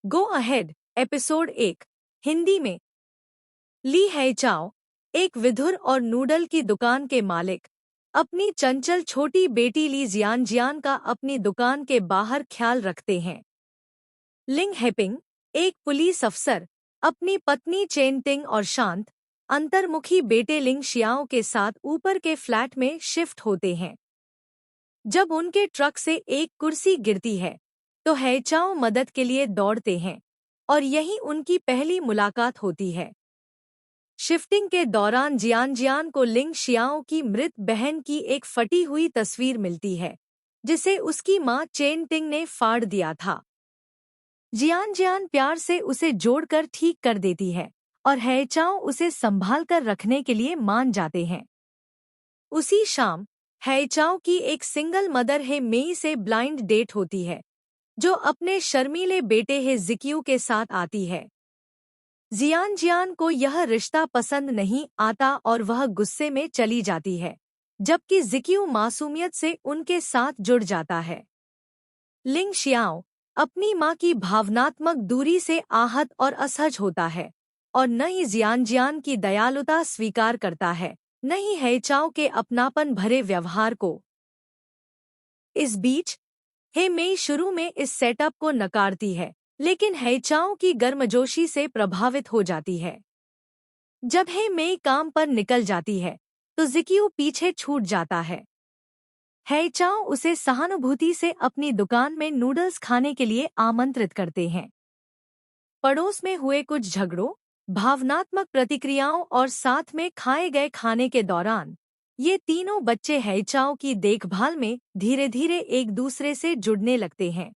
Go ahead episode 1 Hindi में। ली हैचाओ, एक विधुर और नूडल की दुकान के मालिक, अपनी चंचल छोटी बेटी ली जियान का अपनी दुकान के बाहर ख्याल रखते हैं। लिंग हेपिंग, एक पुलिस अफसर, अपनी पत्नी चेन टिंग और शांत, अंतर्मुखी बेटे लिंग शियाओ के साथ ऊपर के फ्लैट में शिफ्ट होते हैं। जब उनके ट्रक से एक कुर्सी गिरती है तो हैचाओ मदद के लिए दौड़ते हैं और यही उनकी पहली मुलाकात होती है। शिफ्टिंग के दौरान जियान को लिंग शियाओ की मृत बहन की एक फटी हुई तस्वीर मिलती है जिसे उसकी मां चेन टिंग ने फाड़ दिया था। जियान प्यार से उसे जोड़कर ठीक कर देती है और हैचाओ उसे संभाल कर रखने के लिए मान जाते हैं। उसी शाम हैचाओ की एक सिंगल मदर है मेई से ब्लाइंड डेट होती है जो अपने शर्मीले बेटे है जिक्यू के साथ आती है। जियान को यह रिश्ता पसंद नहीं आता और वह गुस्से में चली जाती है, जबकि जिक्यू मासूमियत से उनके साथ जुड़ जाता है। लिंग शियाओ अपनी मां की भावनात्मक दूरी से आहत और असहज होता है और न ही जियान की दयालुता स्वीकार करता है, न ही हैचाओ के अपनापन भरे व्यवहार को। इस बीच हे मेई शुरू में इस सेटअप को नकारती है, लेकिन हैचाओ की गर्मजोशी से प्रभावित हो जाती है। जब हे मेई काम पर निकल जाती है तो जिक्यू पीछे छूट जाता है। हैचाओ उसे सहानुभूति से अपनी दुकान में नूडल्स खाने के लिए आमंत्रित करते हैं। पड़ोस में हुए कुछ झगड़ों, भावनात्मक प्रतिक्रियाओं और साथ में खाए गए खाने के दौरान ये तीनों बच्चे हैचाओ की देखभाल में धीरे धीरे एक दूसरे से जुड़ने लगते हैं।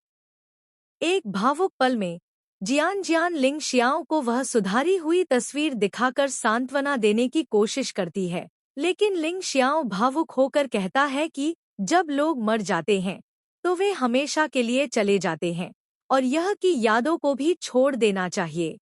एक भावुक पल में जियान लिंग शियाओ को वह सुधारी हुई तस्वीर दिखाकर सांत्वना देने की कोशिश करती है, लेकिन लिंग शियाओ भावुक होकर कहता है कि जब लोग मर जाते हैं तो वे हमेशा के लिए चले जाते हैं और यह की यादों को भी छोड़ देना चाहिए।